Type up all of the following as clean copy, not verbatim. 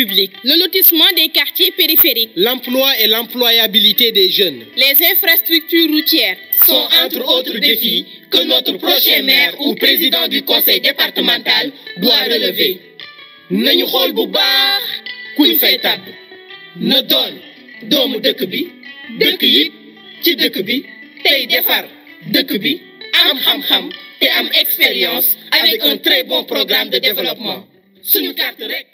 publics, le lotissement des quartiers périphériques, l'emploi et l'employabilité des jeunes. les infrastructures routières Sont entre autres défis que notre prochain maire ou président du conseil départemental doit relever. nañu xool bu baax kuñ fay tàbb na doon doomu dëkk bi dëkk yi ci dëkk bi tey defar dëkk bi am xam-xam te am expérience avec un très bon programme de développement suñu carte rek.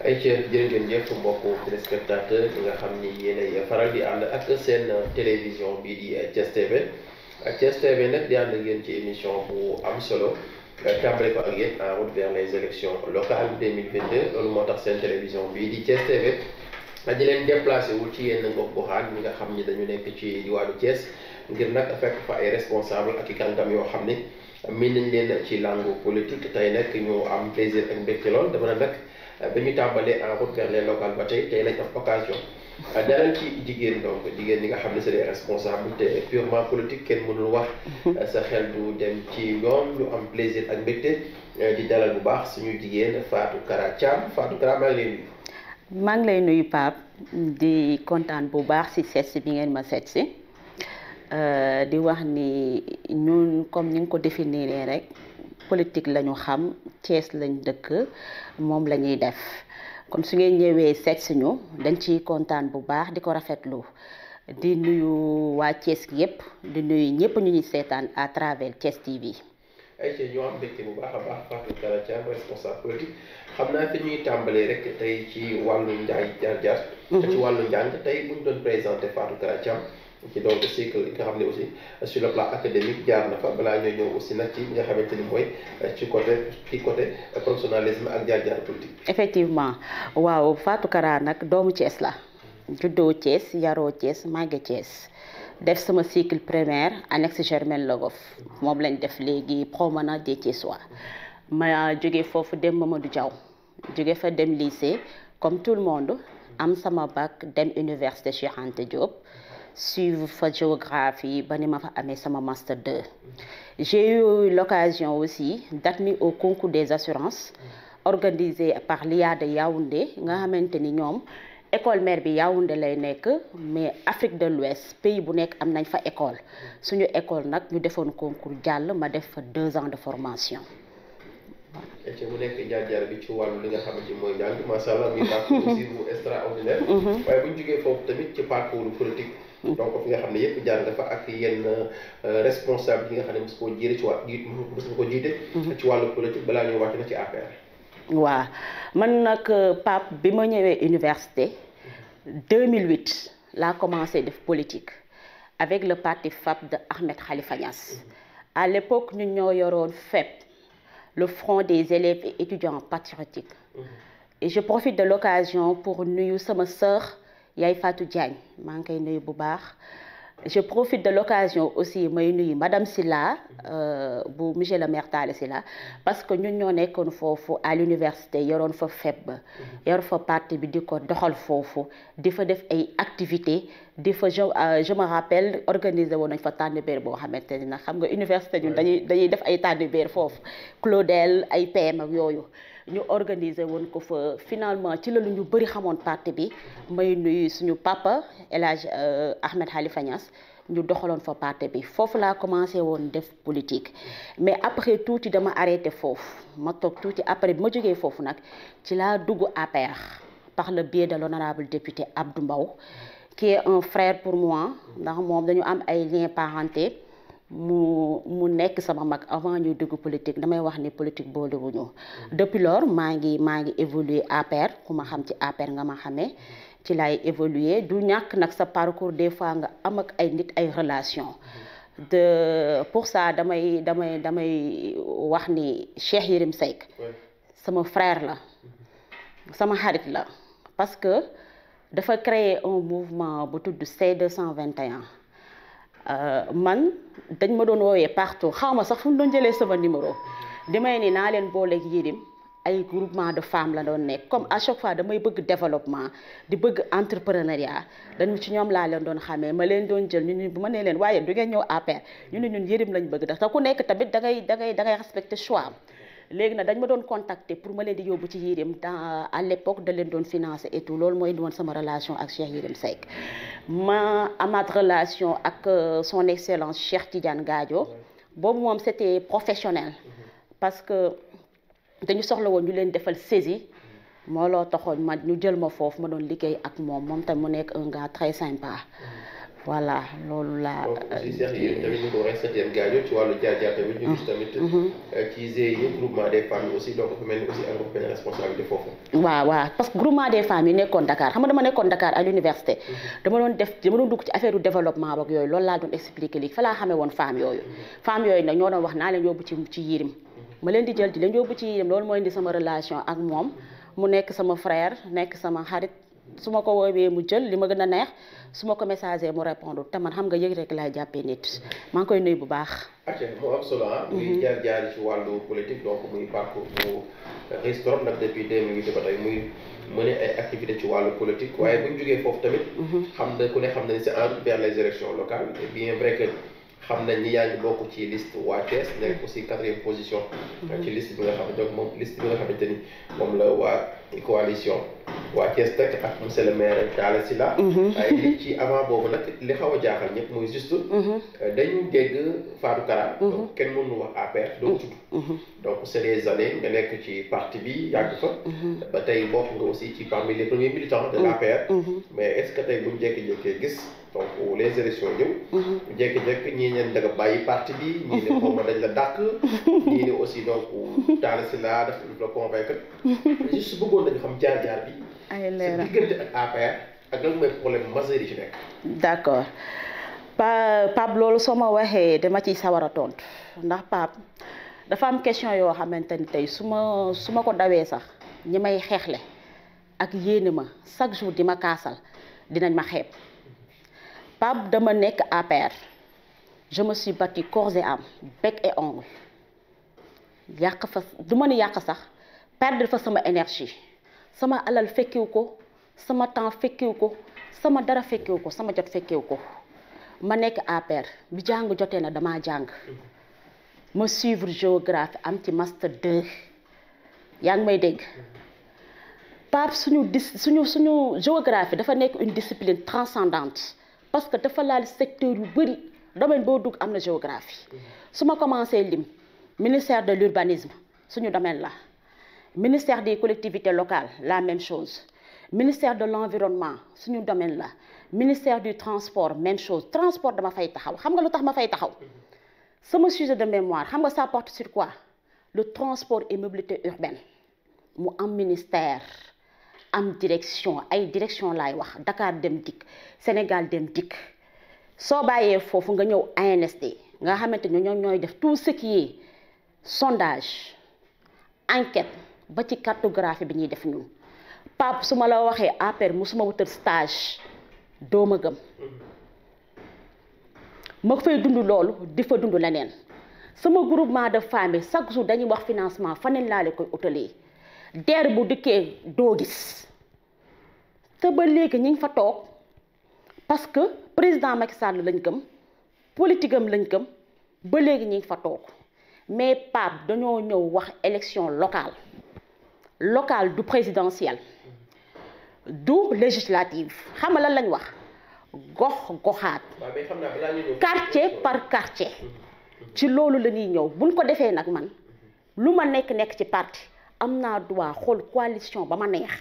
ay ca jërë ngeen jëf mbokku téléspectateur yi nga xam ni yéenay faral di ànd ak seen télévision bii di Thiès TV Thiès TV nag di ànd ak yéen ci émission bu am solo tàmbale ko ak yéen en route vers les élections locales 2022 loolu moo tax seen télévision bii di Thiès TV di leen déplacé wu ci yenn gox-goxaan ñi nga xam ni dañu nekk ci diwaanu Thiès ngir nag fekk fa ay responsable ak i kàngam yoo xam ni miin nañ leen ci langue politique tey nag ñu am plaisir ak mbégte lool dama nag ba ñu tàmbalee en route vers les locales ba tey lañ am occasion dalal ci jigéen donc jigéen ñi nga xam ne c'est des responsabilités purement politique kenn mënul wax sa xel du dem ci ñoom ñu am plaisir ak mbégte di dalal bu baax suñu jigéen Fatou Kara Thiam Fatou Kara maa ngi lay nuyu. maa ngi lay nuyu Pape di kontaan bu baax ci seet si bi ngeen ma seet si di wax ni ñun comme ni nga ko définir rek politique la ñu xam Thiès lañ dëkk moom la ñuy def kon su ngeen ñëwee seet si ñu dañ ciy kontaan bu baax di ko rafetlu di nuyu waa Thiès yépp di nuyu ñëpp ñu ñuy seetaan à travers Thiès TV. ay ci ñoo am mbégte bu baax a baax Fatou Kara Thiam responsable politique xam naa fi ñuy tàmbalee rek tey ci wàllu njaay jaar-jaar. ci wàllu njàng tey bu ñu doon présenté Fatou Kara Thiam ci donc cycle nga xam ne aussi sur le plan académique jaar na fa balaa ñoo ñëw aussi nag ci nga xamante ni mooy ci côté professionnalisme ak jaar-jaar politique. effectivement waaw Fatou Kara nag doomu Thiès la juddoo Thiès yaroo Thiès màgge Thiès. def sama cycle primaire annexe Germaine Logos moom lañ def léegi promenade des Thiessois ma jóge foofu dem Mamadou Diaw jóge fa dem lycée comme tout le monde am sama bac dem université Cheikh Anta Diop suivre fa géographie ba ni ma fa amee sama master 2 j'ai eu l'occasion aussi d'admis au concours des assurances organisé par l'IA de Yaoundé nga xamante ni ñoom école mère bi Yaoundé lay nekk mais Afrique de l'Ouest pays bu nekk am nañ fa école suñu école nag ñu defoon concours jàll ma def fa 2 ans de formation. ci mu nekk jaar-jaar bi ci wàllu li nga xamante ni mooy njàng macha allah muy parcours aussi bu extraordinaire. waaye bu ñu jógee foofu tamit ci parcours politique. donc fi nga xam ne yëpp jaar nga fa ak yenn responsable yi nga xam ne mos koo jiite ci mos nga ko jiite. ci wàllu politique balaa ñuy wàcc na ci APR. waaw man nag Pape bi ma ñëwee université 2008 laa commencé def politique avec le parti FAP de Ahmed Khalifa Niass à l'époque ñun ñoo yoroon FEP le Front des élèves et étudiants patriotiques et je profite de l'occasion pour nuyu sama sœur Yaay Fatou Diagne maa ngi koy nuyu bu baax je profite de l'occasion aussi may nuyu madame Silla bu monsieur le maire Talla Silla parce que ñun ñoo nekkoon foofu à l'université yoroon fa FEP ba yor fa parti bi di ko doxal foofu di fa def ay activités di fa je me rappelle organiser woon nañ fa tànnbéer boo xamante ni nag xam nga université ñun dañuy def ay tànnbéer foofu Claudel ay PM ak yooyu ñu organiser woon ko fa finalement ci la lu ñu bëri xamoon parti bi may nuyu suñu papa El Hadj Ahmed Khalifa Niass ñu doxaloon fa parti bi foofu laa commencé woon def politique mais après tuuti dama arrêté foofu ma toog tuuti après bi ma jógee foofu nag ci laa dugg APR par le biais de l'honorable député Abdou Mbow qui est un frère pour moi ndax moom dañu am ay liens parenté mu nekk sama mag avant ñuy dugg politique damay wax ni politique boolewuñu depuis lors maa ngi évoluer APR ku ma xam ci APR nga ma xamee ci laay évoluer du ñàkk nag sa parcours des fois nga am ak ay nit ay relation pour ça damay wax ni Cheikh Yérim Seck sama frère la sama xarit la parce que dafa créer un mouvement bu tudd C221 man dañ ma doon woowee partout xaw ma sax fu mu doon jëlee sama numéro damay ni naa leen booleeg Yérim ay groupement de femmes la doon nekk comme à chaque fois damay bëgg développement di bëgg entrepreneuriat dañu ci ñoom laa leen doon xamee ma leen doon jël ñu bu ma nee leen waaye du ngeen ñëw APR ñu ne ñun Yérim lañ bëgg ndax te ku nekk tamit da ngay respecter choix am léegi nag dañ ma doon contacter pour ma leen di yóbbu ci Yérim dans à l'époque da leen doon financer et tout loolu mooy indi woon sama relation ak Cheikh Yérim Seck ma amaat relation ak son excellence Cheikh Tidiane Gadio boobu moom c'était professionnel parce que dañu soxla woon ñu leen defal saisie moo loo taxoon ma ñu jël ma foofu ma doon liggéey ak moom tam mu nekk un gars très sympa voilà loolu la. donc aussi Cheikh Yérim tamit ñu ko waxee Tidiane Gadio ci wàllu jaar-jaar tamit ñu gis tamit. ci GIE groupement des femmes aussi donc dafa mel ni aussi am nga benn responsabilité foofu. waaw parce que groupement des femmes yi nekkoon Dakar xam nga dama nekkoon Dakar à l'université dama doon dugg ci affaire développement ak yooyu loolu laa doon expliquer léegi fa laa xamee woon femmes yooyu. femmes yooyu nag ñoo doon wax naa leen yóbbu ci Yérim ma leen di jël di leen yóbbu ci Yérim loolu mooy indi sama relation ak moom mu nekk sama frère nekk sama xarit. su ma ko woowee mu jël li ma gën a neex su ma ko messager mu répondre te man xam nga yëg rek laay jàppee nit maa ngi koy nuyu bu baax. ok moo am solo ah. muy jaar ci wàllu politique donc muy parcours bu riche trop nag depuis 2008 ba tey muy mener ay activités ci wàllu politique waaye bu ñu jógee foofu tamit. xam na ku ne xam na ni c'est en route vers les élections locales et bien vrai que xam nañ ni yaa ngi bokk ci liste waa Thiès nekk aussi 4e position. ci liste bi nga xam ne donc moom liste bi nga xamante ni moom la waa coalition. waa Thiès Tech ak monsieur le maire Talla Sylla. waaye li ci avant boobu nag li xaw a jaaxal ñëpp mooy juste. dañu dégg Fatou Kara. donc kenn mënu wax APR doo tudd. donc c'est des années nga nekk ci parti bi yàgg fa. ba tey bokk nga aussi ci parmi les premiers militants de l'APR. mais est-ce que tey bu ñu jékki-jékkee gis donc les élections ñëw. jékki-jékki ñii ñeen da nga bàyyi parti bi ñii ne xaw ma dañ la dàq. ñii ne aussi donc Talla Sylla daf la convaincre. juste bëggoon nañu xam jaar-jaar bi. ay leeral sa diggante ak APR ak lan mooy problème majeur yi ci nekk. d'accord Pape loolu soo ma waxee dama ciy sawar a tontu ndax Pape dafa am question yoo xamante ni tey su ma ko dawee sax ñi may xeexle ak yéene ma chaque jour di ma kaasal dinañ ma xeeb Pape dama nekk APR je me suis battu corps et âme bec et ongle yàq fa du ma ni yàq sax perdre fa sama énergie. sama alal fekkewu ko sama temps fekkewu ko sama dara fekkewu ko sama jot fekkewu ko ma nekk APR bi jàng jotee na damaa jàng ma suivre géographie am ci master 2 yaa ngi may dégg Pape suñu géographie dafa nekk une discipline transcendante parce que dafa laal secteur yu bëri domaine boo dugg am na géographie su ma commencé lim ministère de l'urbanisme suñu domaine la ministère des collectivités locales la même chose ministère de l'environnement suñu domaine la ministère du transport même chose transport dama fay taxaw xam nga lu tax ma fay taxaw sama sujet de mémoire xam nga ça porte sur quoi le transport et mobilité urbaine mu am ministère am direction ay direction laay wax Dakar Dem Dikk Sénégal Dem Dikk soo bàyyee foofu nga ñëw ANSD nga xamante ne ñoom ñooy def tout ce qui est sondage enquête ba ci cartographie bi ñuy def ñun Pape su ma la waxee APR musuma wutal stage doo ma gëm ma fay dund loolu di fa dund leneen sama groupement de famille chaque jour dañuy wax financement faneen laa leen koy utalee DER bu dikkee doo gis te ba léegi ñu ngi fa toog parce que président Macky Sall lañ gëm politique am lañ gëm ba léegi ñu ngi fa toog mais Pape dañoo ñëw wax élection locale du présidentiel du législative xam nga lan lañ wax goxaat quartier par quartier ci loolu la ñuy ñëw buñ ko defee nag man lu ma nekk ci parti am naa droit xool coalition ba ma neex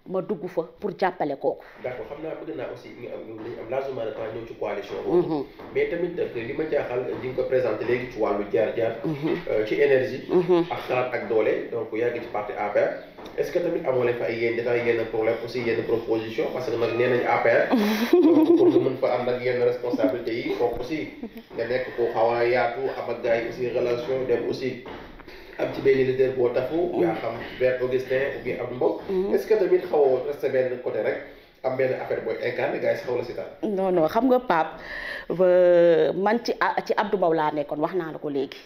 ma dugg fa pour jàppale kooku. d'accord xam naa bëgg naa aussi ñu am largement de temps ñëw ci coalition boobu. mais tamit li ma jaaxal di nga ko présenté léegi ci wàllu jaar-jaar. ci énergie. ak xalaat ak doole donc yàgg ci parti APR. est-ce que tamit amoo leen fa ay yenn problème aussi yenn proposition parce que nag nee nañu APR. donc pour nga mën fa am nag yenn responsabilités yi foofu aussi nga nekk ko xaw a yaatu am ak gars yi aussi relation dem aussi. am ci benn leader boo tafu yaa xam vers Augustin ou bien Abdou Mbow. est-ce que tamit xaw a resté benn côté rek am benn affaire booy incarné gars yi si xaw la si taal. non xam nga Pape man ci Abdou Mbow laa nekkoon wax naa la ko léegi.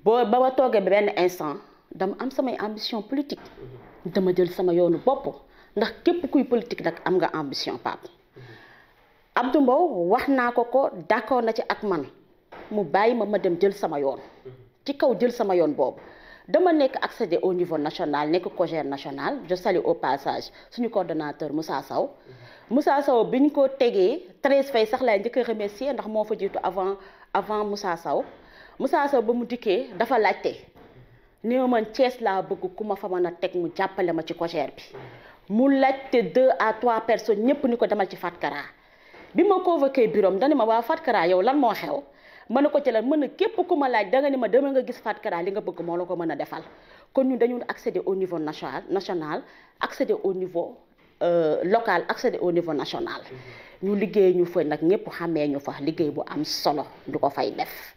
ba ma toogee ba benn instant dama am samay ambition politique. dama jël sama yoonu bopp ndax képp kuy politique nag am nga ambition Pape. Abdou Mbow wax naa ko d'accord na ci ak man mu bàyyi ma dem jël sama yoon. ci kaw jël sama yoon boobu dama nekk accéder au niveau national nekk cogère national je salue au passage suñu coordonnateur Moussa Sow bi ñu ko tegee 13 Faye sax laay njëkk a remercier ndax moo fa jiitu avant Moussa Sow ba mu dikkee dafa laajte ni ma man Thiès laa bëgg ku ma fa mën a teg mu jàppale ma ci cogère bi mu laajte 2 à 3 personnes ñëpp ni ko demal ci Fatkara bi ma convoqué bureau am dani ma waa Fatkara yow lan moo xew mën na ko ci lan mën na képp ku ma laaj danga ni ma dama nga gis Fatkara li nga bëgg moo la ko mën a defal kon ñun dañu accéder au niveau national accéder au niveau local accéder au niveau national ñu liggéey ñu fa nag ñëpp xamee ñu fa liggéey bu am solo du ko fay def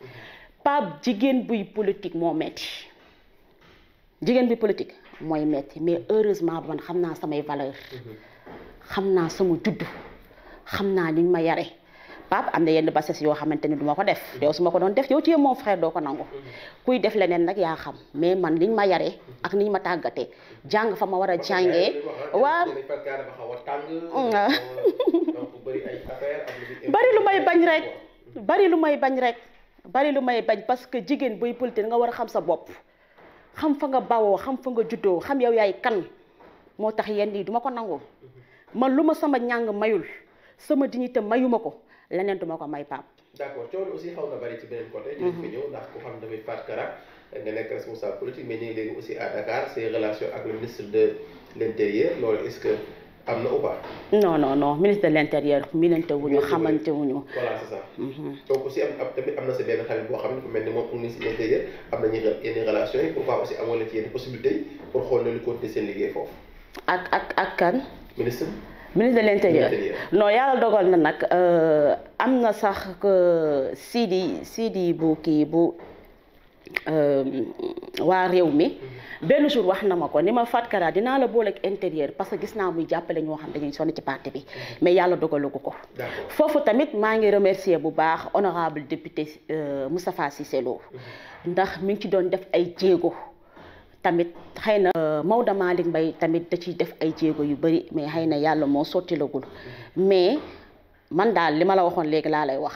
Pape jigéen buy politique moo metti jigéen bi politique mooy metti mais heureusement man xam naa samay valeur xam naa sama juddu xam naa niñ ma yare Pape am na yenn bases yoo xamante ni duma ko def yow su ma ko doon def yow ci mon frère doo ko nangu kuy def leneen nag yaa xam mais man liñ ma yare ak niñ ma tàggatee jàng fa ma war a jàngee waa bari lu may bañ parce que jigéen buy politique nga war a xam sa bopp xam fa nga bawoo xam fa nga juddoo xam yow yaay kan moo tax yenn yi duma ko nangu man lu ma sama ñàng mayul sama dignité mayuma ko leneen duma ko may Pape. d'accord coono aussi xaw na bari ci beneen côté. dinañ ko ñëw ndax ku xam tamit Fatkara nga nekk responsable politique mais ñu ngi léegi aussi à Dakar ses relations ak le ministre de l'intérieur loolu est-ce que am na ou pas. non ministre de l'intérieur minante wuñu xamante wuñu. voilà c'est ça. donc aussi tamit am na sa benn xarit boo xam ne fu mel ni moom ministre de l'intérieur am nañu yenn relations yi pourquoi aussi amoo leen ci yenn possibilités yi pour xool na lu continuer seen liggéey foofu. ak kan. ministre de l'intérieur non yàlla dogal na nag am na sax Sidi bu kii bu waa réew mi benn jour wax na ma ko ni ma Fatkara dinaa la boole ak intérieur parce que gis naa muy jàppale ñoo xam dañuy sonn ci parti bi mais yàlla dogalugu ko foofu tamit maa ngi remercier bu baax honorable député Moustapha Cissé Lo ndax mi ngi ci doon def ay jéego tamit xëy na Maodo Malick Mbaye tamit da ciy def ay jéego yu bari mais xëy na yàlla moo sottilagul mais man daal li ma la waxoon léegi laa lay wax.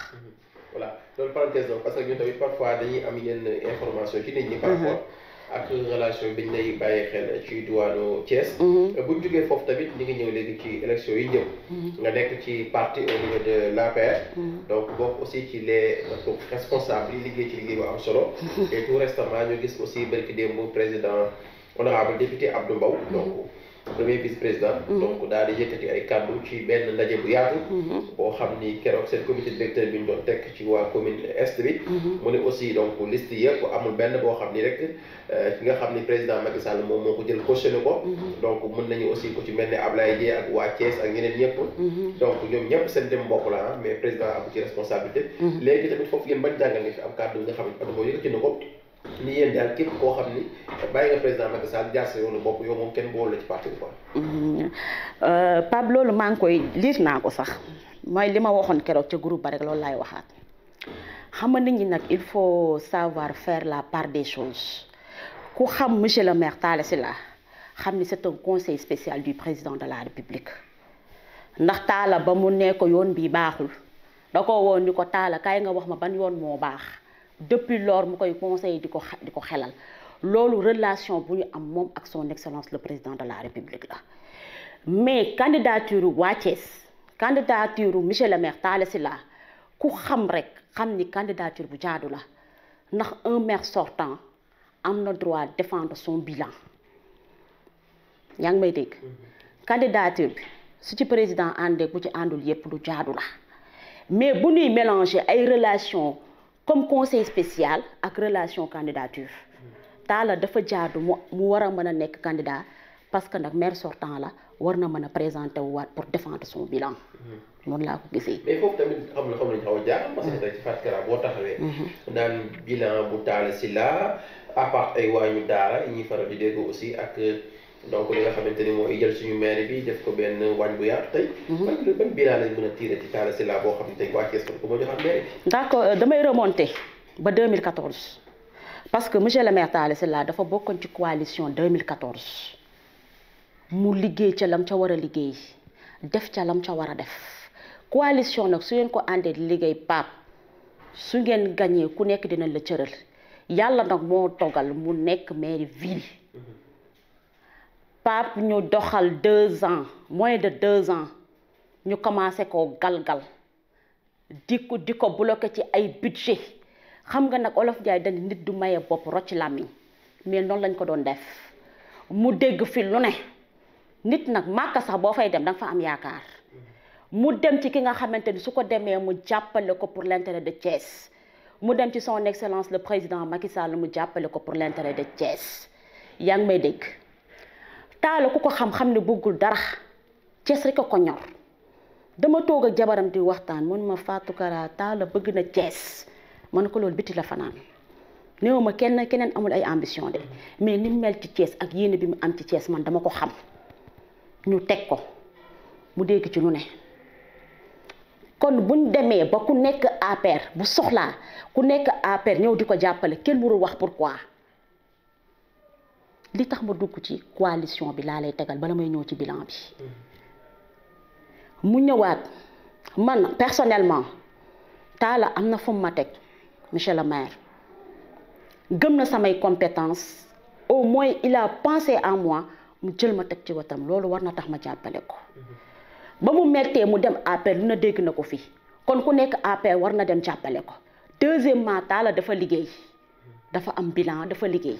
voilà loolu parenthèse la parce que ñun tamit parfois dañuy am yenn information ci nit ñi. par rapport ak relation biñ lay bàyyi xel ci diwaanu Thiès. buñ jógee foofu tamit ñu ngi ñëw léegi ci élection yi ñëw. nga nekk ci parti au niveau de l'APR. donc bokk aussi ci les responsables yi liggéey ci liggéey bu am solo. et tout récemment ñu gis aussi barki démb président honorable député Abdou Mbow. donc premier vice-président. donc daal di yëkkati ay kàddu ci benn ndaje bu yaatu. boo xam ni keroog seen comité directeur bi ñu doon tekk ci waa commune est bi. mu ne aussi donc liste yëpp amul benn boo xam ni rek ki nga xam ni président Macky Sall moom moo ko jël cautionné ko. donc mën nañu aussi ku ci mel ne Ablaye Dieng ak waa Thiès ak ñeneen ñëpp. donc ñoom ñëpp seen dem mbokk la mais président amu ci responsabilité. léegi tamit foofu yéen bañ jàngal nga fi am kàddu nga xam ne Abdou Mbow yëkkati na ko. ni yéen daal képp koo xam ni bàyyi nga président Macky Sall jaar sa yoonu bopp yow moom kenn boole la ci parti bi quoi. Pape loolu maa ngi koy liir naa ko sax mooy li ma waxoon keroog ca groupe ba rek loolu laay waxaat xam nga nit ñi nag il faut savoir faire la part des choses ku xam monsieur le maire Talla Sylla xam ni c'est un conseil spécial du président de la République ndax Talla ba mu ne ko yoon bi baaxul da ko woon ni ko Talla kaay nga wax ma ban yoon moo baax. depuis lors mu koy conseil di ko xelal loolu relation bu ñu am moom ak son excellence le président de la république la mais candidature waa Thiès candidature monsieur le maire Talla Sylla ku xam rek xam ni candidature bu jaadu la ndax un maire sortant am na droit défendre son bilan yaa ngi may dégg candidature bi su ci président àndee bu ci àndul yépp lu jaadu la mais bu ñuy mélanger ay relation comme conseil spécial ak relation candidature Talla dafa jaadu mu war a mën a nekk candidat parce que nag maire sortant la war na mën a présenter wu waat pour défendre son bilan. noonu laa ko gisee. mais foofu tamit xam nañu xaw a jaaxal parce que tey ci Fatkara boo taxawee. naan bilan bu Talla Sylla à part ay waañu daara ñuy faral di dégg aussi ak donc li nga xamante ni mooy jël suñu maire bi def ko benn waañ bu yaatu tey. ban bilan lañ mën a tirer ci Talla Sylla boo xam ne tey waa Thiès ko moo joxaat maire bi. d'accord damay remonter ba 2014 parce que monsieur le maire Talla Sylla dafa bokkoon ci coalition 2014 mu liggéey ca lam ca war a liggéey def ca lam ca war a def coalition nag su ngeen ko àndee liggéey Pape su ngeen gañee ku nekk dina la cëral yàlla nag moo dogal mu nekk maire ville Pape ñu doxal 2 ans moins de 2 ans ñu commencé koo galgal di ko bloqué ci ay budget xam nga nag olof Njaay dañ nit du maye bopp rocc làmmiñ mais noonu lañ ko doon def mu dégg fi lu ne nit nag màkka sax boo fay dem danga fa am yaakaar mu dem ci ki nga xamante ni su ko demee mu jàppale ko pour l'intérêt de Thiès mu dem ci son excellence le président Macky Sall mu jàppale ko pour l'intérêt de Thiès yaa ngi may dégg Talla ku ko xam-xam ne bëggul dara Thiès rek a ko ñor dama toog ak jabaram di waxtaan mun ma Fatou Kara Talla bëgg na Thiès man ko loolu biti la fanaan néew ma keneen amul ay ambition de mais ni mu mel ci Thiès ak yéene bi mu am ci Thiès man dama ko xam ñu teg ko mu dégg ci lu ne kon buñ demee ba ku nekk APR bu soxlaa ku nekk APR ñëw di ko jàppale kenn warul wax pourquoi li tax ma dugg ci coalition bi laa lay tegal bala may ñëw ci bilan bi mu ñëwaat man personnellement Talla am na fu mu ma teg monsieur le maire gëm na samay compétences au moins il a pensé en moi mu jël ma teg ci watam loolu war na tax ma jàppale ko ba mu mettee mu dem APR lu na dégg na ko fii kon ku nekk APR war na dem jàppale ko deuxièmement Talla dafa liggéey dafa am bilan dafa liggéey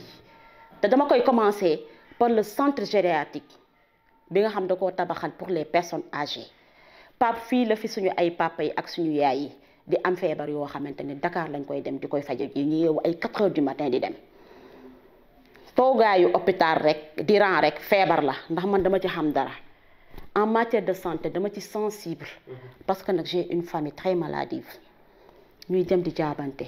te dama koy commencer par le centre gériatrique bi nga xam da koo tabaxal pour les personnes âgées Pape fii la fi suñu ay papa yi ak suñu yaay yi di am feebar yoo xamante ni Dakar lañ koy dem di koy faje ji ñu yeewu ay 4 heures du matin di dem toogaayu hôpital rek di ran rek feebar la ndax man dama ci xam dara en matière de santé dama ci sensible parce que nag j'ai une famille très maladive ñuy dem di jaabante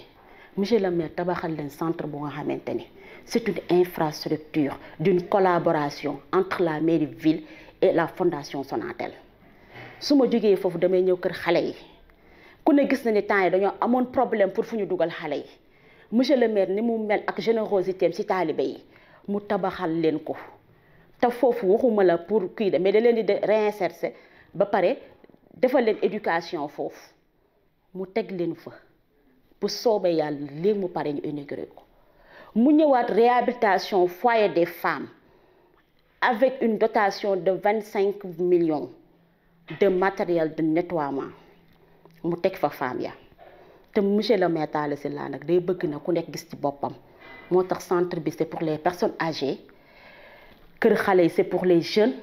monsieur le maire tabaxal leen centre bu nga xamante ni c'est une infrastructure d'une collaboration entre la mairie ville et la fondation Sonatel su ma jógee foofu damay ñëw kër xale yi ku ne gis na ni temps yi dañoo amoon problème pour fu ñu dugal xale yi monsieur le maire ni mu mel ak générosité am ci taalibe yi mu tabaxal leen ko te foofu waxuma la pour kii de mais da leen di réinsérer ba pare defal leen éducation foofu mu teg leen fa bu soobee yàlla léegi mu pare ñu inauguré ko mu ñëwaat réhabilitation foyer des femmes avec une dotation de 25 millions de matériel de nettoiement mu teg fa femme ya te monsieur le maire Talla Sylla nag day bëgg na ku nekk gis ci boppam moo tax centre bi c'est pour les personnes âgées kër xale yi c'est pour les jeunes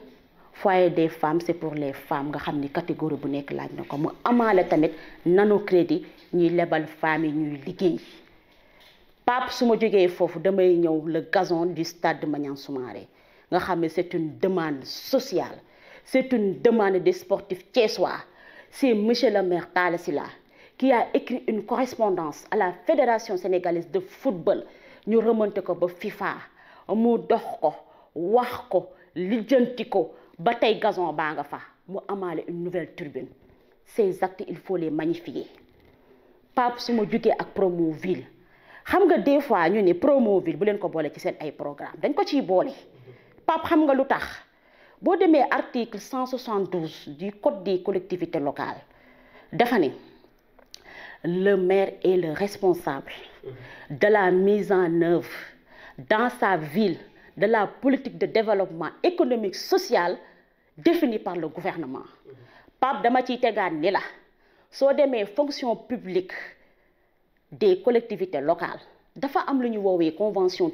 foyer des femmes c'est pour les femmes nga xam ni catégorie bu nekk laaj na ko mu amaale tamit nano crédit ñuy lebal femmes yi ñuy liggéey Pape su ma jógee foofu damay ñëw le gazon du stade Maniang Soumaré nga xam ne c'est une demande sociale c'est une demande des sportifs thiessois c'est monsieur le maire Talla Sylla qui a écrit une correspondance à la Fédération sénégalaise de football ñu remonté ko ba FIFA mu dox ko wax ko lijjanti ko ba tey gazon baa nga fa mu amaale une nouvelle tribune ces actes il faut les magnifier Pape su ma jugee ak Promoville xam nga des fois ñu ne Promoville bu leen ko boole ci seen ay programme dañ ko ciy boole Pape xam nga lu tax boo demee article 172 du code des collectivités locales dafa ne le maire est le responsable de la mise en œuvre dans sa ville de la politique de développement économique social définie par le gouvernement Pape dama ciy tegaat ni la soo demee fonction publique des collectivités locales dafa am lu ñu woowee convention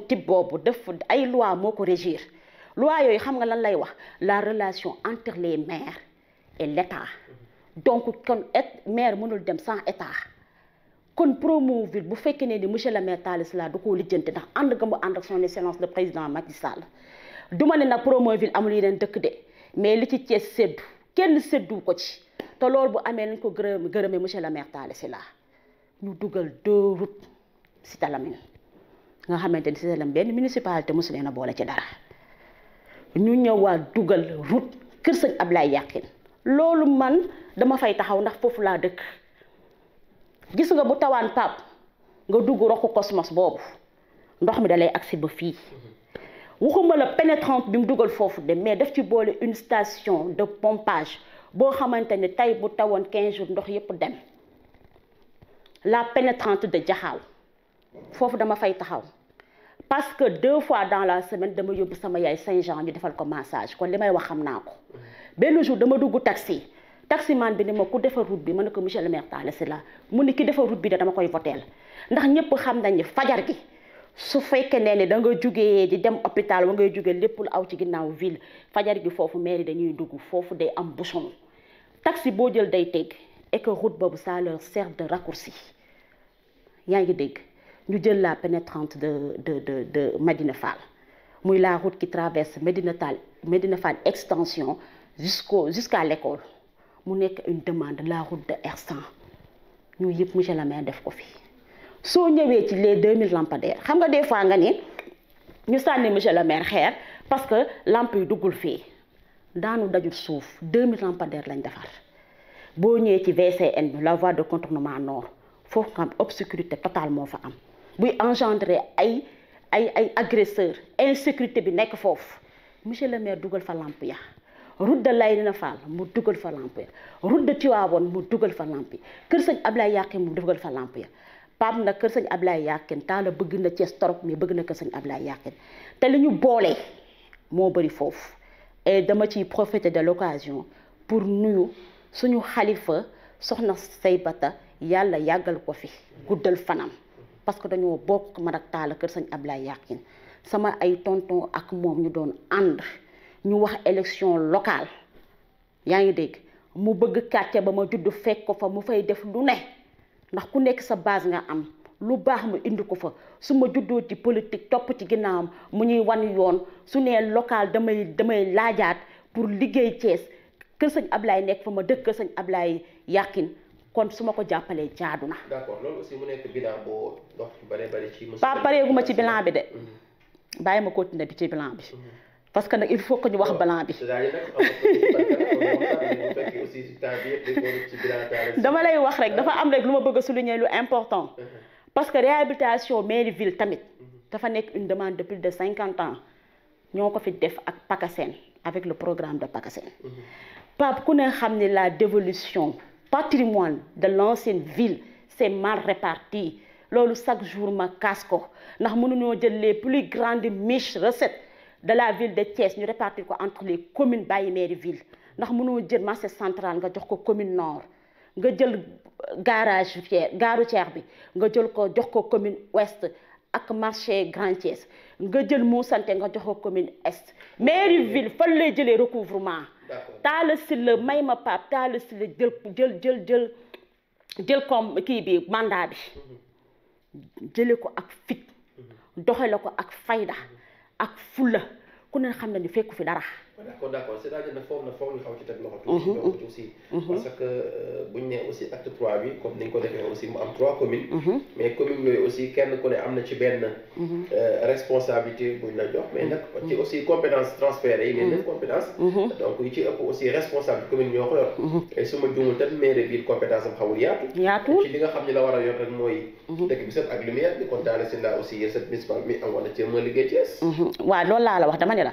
type boobu def ay loi moo ko régir loi yooyu xam nga lan lay wax la relation entre les maires et l'État donc kon maire mënul dem sans état kon Promoville bu fekkee ne ni monsieur le maire Talla Sylla du ko lijjanti ndax ànd nga mu ànd ak son excellence le président Macky Sall du ma ne nag Promoville amul yeneen dëkk de mais li ci Thiès séddu kenn séddu ko ci te loolu bu amee nañ ko gërëmee monsieur le maire Talla Sylla ñu dugal 2 routes Cité Lamy nga xamante ni Cité Lamy benn municipalité mosu leen a boole ci dara ñu ñëwaat dugal route Kër Sëñ Ablaye Yakhine loolu man dama fay taxaw ndax foofu laa dëkk gis nga bu tawaan Pape nga dugg roxu Cosmos boobu ndox mi dalay agsi ba fii waxuma la pénétrante bi mu dugal foofu de mais daf ci boole une station de pompage boo xamante ne tey bu tawoon 15 jours ndox yépp dem la pénétrante de Jaxaaw foofu dama fay taxaw parce que 2 fois dans la semaine dama yóbbu sama yaay Saint-Jean ñu defal ko massage kon li may wax xam naa ko benn jour dama dugg taximan bi ni ma ku defar route bi ma ne ko monsieur le maire Talla Sylla mu ni ki defar route bi da dama koy voteel ndax ñëpp xam nañ ni fajar gi su fekkee ne da nga jugee di dem hôpital wa ngay jugee lépp lu aw ci ginnaaw ville fajar gi foofu mairie dañuy dugg foofu day am bouchon taxi boo jël day teg et que route boobu ça leur sert de raccourci yaa ngi dégg ñu jël la pénétrante de Médina Fall muy la route qui traverse Médina Fall extension jusqu'à l'école mu nekk une demande la route de R100 ñu yëpp monsieur le maire def ko fi soo ñëwee ci les 2000 lampadaires xam nga des fois nga ni ñu sànni monsieur le maire xeer parce que lampe yi duggul fii daanu dajul suuf 2000 lampadaires lañ defar boo ñëwee ci VCN bi la voie de contournement nord foofu nga am obscurité totale moo fa am buy engendrer ay agresseurs insécurité bi nekk foofu monsieur le maire dugal fa lampe ya route de Layna Fall mu dugal fa lampe ya route de Tivaouane mu dugal fa lampe ya kër sëñ Ablaye Yakhine mu dugal fa lampe ya Pape nag kër sëñ Ablaye Yakhine Talla bëgg na Thiès torop mais bëgg na kër sëñ Ablaye Yakhine te li ñu boole moo bëri foofu et dama ciy profiter de l'occasion pour nuyu suñu xalifa soxna Saybata yàlla yàggal ko fi guddal fanam parce que dañoo bokk man ak Talla kër sëñ Ablaye Yakhine sama ay tonton ak moom ñu doon ànd ñu wax élection locale yaa ngi dégg mu bëgg quartier ba ma judd fekk ko fa mu fay def lu ne ndax ku nekk sa base nga am lu baax mu indi ko fa su ma juddoo ci politique topp ci ginnaawam mu ñuy wan yoon su nee local damay laajaat pour liggéey Thiès kër sëñ Ablaye nekk fa ma dëkk kër sëñ Ablaye Yakhine kon su ma ko jàppalee jaadu na. d'accord loolu aussi mu nekk bilan boo dox bari ci. pas pareeguma ci bilan bi de. bàyyi ma continuer bi ci bilan bi. parce que nag il faut que ñu wax bilan bi. dama lay wax rek dafa am rek lu ma bëgg a souligner lu important. parce que réhabilitation mairie ville tamit. dafa nekk une demande de plus de 50 ans ñoo ko fi def ak PACASEN avec le programme de PACASEN. Pape ku ne xam ne la dévolution patrimoine de l'ancienne ville c'est mal réparti loolu chaque jour ma kaas ko ndax mënuñoo jël les plus grandes miches recettes de la ville de Thiès ñu répartir ko entre les communes bàyyi mairie ville ndax mënoo jël marché central nga jox ko commune nord nga jël gaaru Thiès bi nga jël ko jox ko commune ouest ak marché Grand Thiès nga jël Moussante nga jox ko commune est mairie ville fan lay jëlee recouvrement. Talla Sylla may ma Pape Talla Sylla jël comme kii bi mandat bi jële ko ak fit doxale ko ak fayda ak fulla ku ne xam na ni fekku fi dara. d'accord c'est-à-dire nag foofu ñu xaw ci teg loxo tuuti aussi parce que buñ ne aussi acte 3 bi comme ni ñu ko defee aussi mu am 3 communes mais communes yooyu aussi kenn ku ne am na ci benn responsabilité buñ la jox mais nag ci aussi compétence transférées yi ngeen def compétence donc yu ci ëpp aussi responsable commune ñoo ko yor et su ma juumul tam mairie bi compétence am xawul yaatu ci li nga xam ne la war a yor rek mooy dëkk bi set ak lumière bi kon Talla Sylla aussi recette municipale mi am wala ci ma liggéey Thiès waaw loolu laa la wax dama ne la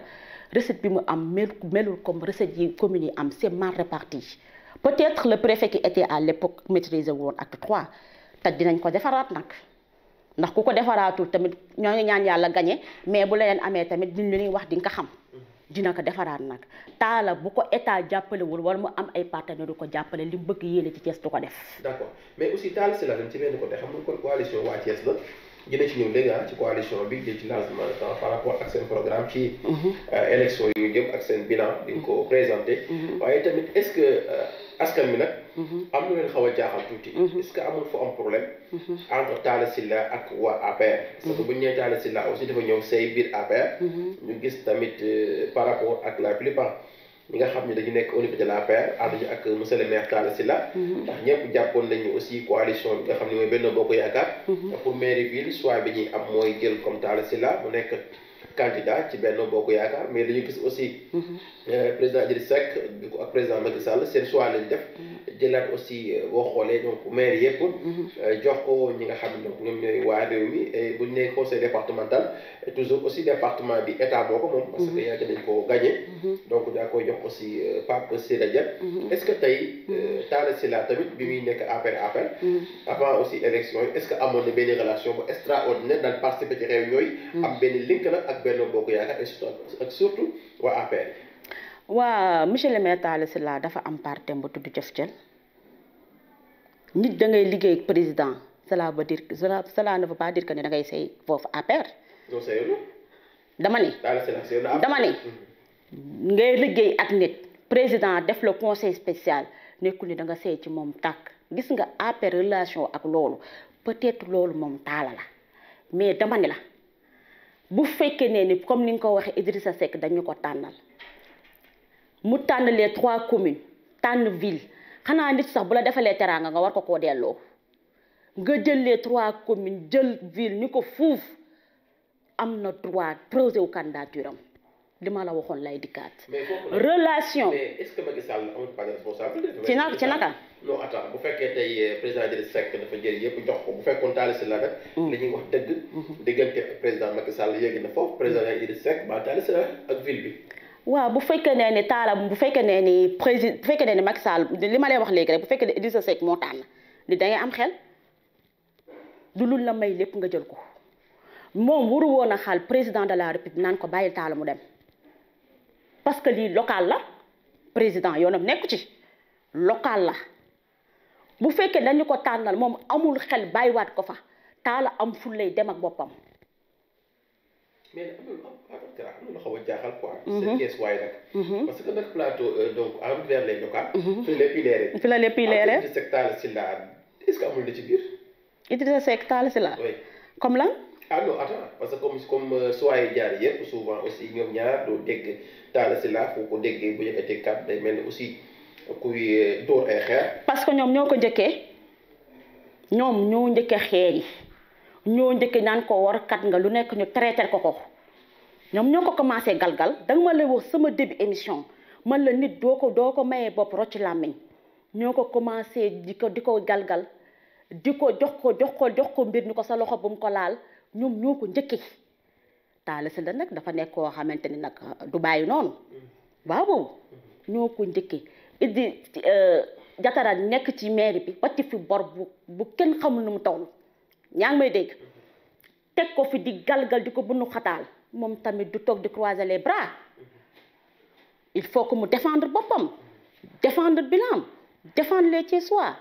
recette bi mu am melul comme recette yi communes yi am c'est mal réparti peut-être le préfet qui était à l'époque maîtrisé woon acte 3 te dinañ ko defaraat nag ndax ku ko defaraatul tamit ñoo ngi ñaan yàlla gagné mais bu leneen amee tamit diñ leen wax di nga ko xam dina ko defaraat nag Talla bu ko état jàppalewul wala mu am ay partenaires du ko jàppale li mu bëgg yéene ci Thiès du ko def. d'accord mais aussi Talla Sylla ci benn côté xam nga kon coalition waa Thiès la. dina ci ñëw léegi ci coalition bi di ci lancement de temps par rapport ak seen programme ci élection yu jëm ak seen bilan di ko présenté waaye tamit est-ce que askan bi nag am na leen xaw a jaaxal tuuti est-ce que amul fa am problème entre Talla Sylla ak waa APR parce que bu ñu nee Talla Sylla aussi dafa ñëw say biir APR ñu gis tamit par rapport ak la plupart ñi nga xam ne dañu nekk au niveau de l'APR ànduñu ak monsieur le maire Talla Sylla ndax ñëpp jàppoon nañu aussi coalition bi nga xam ne mooy Benno Bokk Yaakaar pour mairie ville soit bi ñuy am mooy jël comme Talla Sylla mu nekk candidat ci Benno Bokk Yaakaar mais dañu gis aussi président Idrissa Seck bi ko ak président Macky Sall seen choix lañ def jëlaat aussi boo xoolee donc maire yëpp. jox ko ñi nga xam ne donc ñoom ñooy waa réew mi et bu ñu nee conseil départemental toujours aussi département bi état boo ko moom. parce que yàgg nañ koo gagné. donc daa koy jox aussi Pape Siré Dia. est-ce que tey Talla Sylla tamit bi muy nekk APR avant aussi élection yi est-ce que amoon na benn relation bu extraordinaire daan participer ci réunion yi. am benn link nag ak Benno Bokk Yaakaar ak surtout waa APR. waa monsieur le maire Talla Sylla dafa am parti bu tudd Jëf Jël nit da ngay liggéey ak président cela veut dire cela ne veut pas dire que ne da ngay sey foofu APR. non seyul. dama ni. Talla Sylla seyul na dama ni. ngay liggéey ak nit président def le conseil spécial nekkul ni da nga sey ci moom tàkk gis nga APR relation ak loolu peut-être loolu moom Talla la mais dama ni la bu fekkee ne ni comme ni nga ko waxee Idrissa Seck dañu ko tànnal. mu tànn les 3 communes tànn ville xanaa nit sax bu la defalee teraanga nga war ko koo delloo nga jël les 3 communes jël ville ni ko fuuf am na droit projet wu candidature am li ma la waxoon lay dikkaat. relation mais est-ce que Macky Sall amul pas de responsabilité. ci naka. non attends bu fekkee tey président Idrissa Seck dafa jël yëpp jox ko bu fekkoon Talla Sylla nag. li ñuy wax dëgg. diggante président Macky Sall yéegi na foofu président Idrissa Seck ba Talla Sylla ak ville bi. waaw bu fekkee ne ni Talla bu fekkee ne ni président bu fekkee ne ni Macky Sall li ma lay wax léegi rek bu fekkee ne Idrissa Seck moo tànn li da ngay am xel du lu la may lépp nga jël ko moom waru woon a xaal président de la République naan ko bàyyil Talla mu dem parce que lii local la président yoonam nekku ci local la bu fekkee dañu ko tànnal moom amul xel bàyyiwaat ko fa Talla am fu lay dem ak boppam. mais am na xaw a jaaxal quoi. c'est kees waay nag. parce que nag plateau donc vers les locales. fi la lépp leeree. fi la lépp leeree. Idrissa Seck Talla Sylla est-ce que amul li ci biir. Idrissa Seck Talla Sylla. oui comme lan. ah non attends parce que comme soirée jaar yëpp souvent aussi ñoom ñaar doo dégg Talla Sylla foo ko déggee bu yëkkatee kàddu day mel ni aussi kuy dóor ay xeer. parce que ñoom ñoo ko njëkkee ñoom ñoo njëkkee xeer yi. ñoo njëkk naan ko warkat nga lu nekk ñu traité ko ñoom ñoo ko commencé galgal danga ma lay wax sama début émission man la nit doo ko mayee bopp rocc làmmiñ ñoo ko commencé di ko galgal di ko jox ko mbir ni ko sa loxo bu mu ko laal ñoom ñoo ko njëkkee Talla Sylla nag dafa nekk koo xamante ni nag du bàyyi noonu waaw boobu ñoo ko njëkkee Idi Jatara nekk ci mairie bi wàcc fi bor bu kenn xamul nu mu toll ñaa ngi may dégg teg ko fi di galgal di ko bunu xataal moom tamit du toog di croiser les bras il faut que mu défendre boppam défendre bilan défendre les Thiessois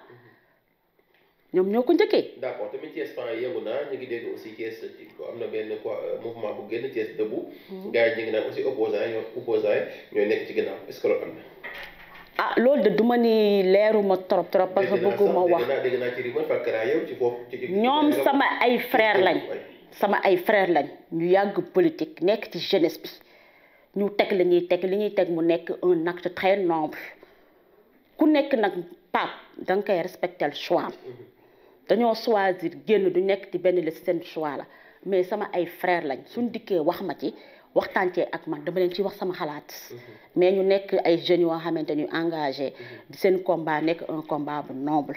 ñoom ñoo ko njëkkee. d'accord tamit Thiès fan yëngu naa ñu ngi dégg aussi Thiès am na benn mouvement bu génn Thiès debout. gars yi ñu ngi naan aussi opposants yi ñooy nekk ci ginnaaw est-ce que loolu am na. ah loolu de duma ni leeruma trop parce que bëgguma wax dégg naa ci rumeur parce que yow ci foofu ñoom sama ay frère lañ ñu yàgg politique nekk ci jeunesse bi ñu teg li ñuy teg mu nekk un acte très noble ku nekk nag Pape danga koy respecter choix dañoo choisir génn du nekk ci benn la seen choix la mais sama ay frère lañ suñ dikkee wax ma ci waxtaan cee ak man dama leen ci wax sama xalaat mais ñu nekk ay jeunes yoo xamante ñu engagé seen combat nekk un combat bu noble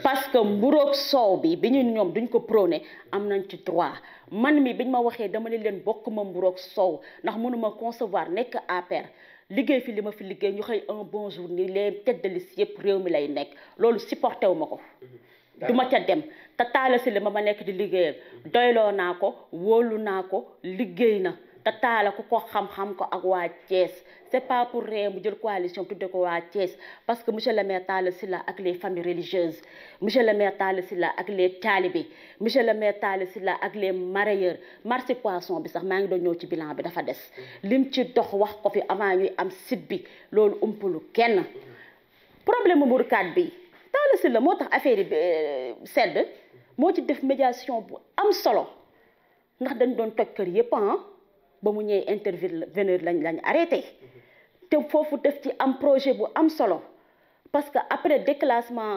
parce que mburoog soow bi ñu ñoom duñ ko prôné am nañ ci droit man mi biñ ma waxee dama ne leen bokk ma mburoog soow ndax mënuma concevoir nekk APR liggéey fi li ma fi liggéey ñu xëy un bon jour ni les têtes de liste yëpp réew mi lay nekk loolu supporté wu ma ko du ma ca dem te Talla Sylla ma nekk di liggéeyal doyloo naa ko wóolu naa ko liggéey na te Talla ku ko xam-xam ko ak waa Thiès c'est pas pour rien mu jël coalition tudde ko waa Thiès parce que monsieur le maire Talla Sylla ak les familles religieuses monsieur le maire Talla Sylla ak les talibés monsieur le maire Talla Sylla ak les mareyeurs marché poisson bi sax maa ngi doon ñëw ci bilan bi dafa des lim ci dox wax ko fi avant ñuy am site bi loolu umpalu kenn problème mburkat bi Talla Sylla moo tax affaire yi sedd moo ci def médiation bu am solo ndax dañ doon toj kër yépp ba mu ñëwee intervenir lañ arrêté te foofu def ci am projet bu am solo parce que après déclassement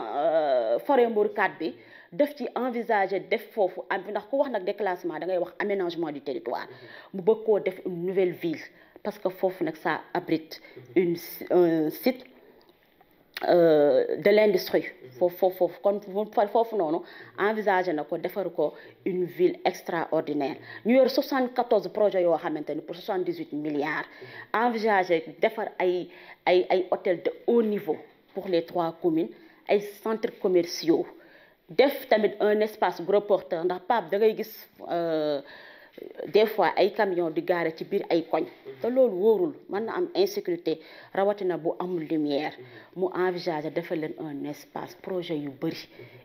forêt mburkat bi def ci envisager def foofu am ndax ku wax nag déclassement da ngay wax aménagement du territoire mu bëgg koo def une nouvelle ville parce que foofu nag ça abrite un site de l'industrie foofu noonu envisagé na ko defar ko une ville extraordinaire ñu yor 74 projets yoo xamante ni pour 78 milliards envisagé defar ay hôtels de haut niveau pour les 3 communes ay centres commerciaux def tamit un espace gros porteur ndax Pape da ngay gis des fois ay camions di gaare ci biir ay koñ te loolu wóorul mën na am insécurité rawatina bu amul lumière mu envisager defal leen un espace projet yu bëri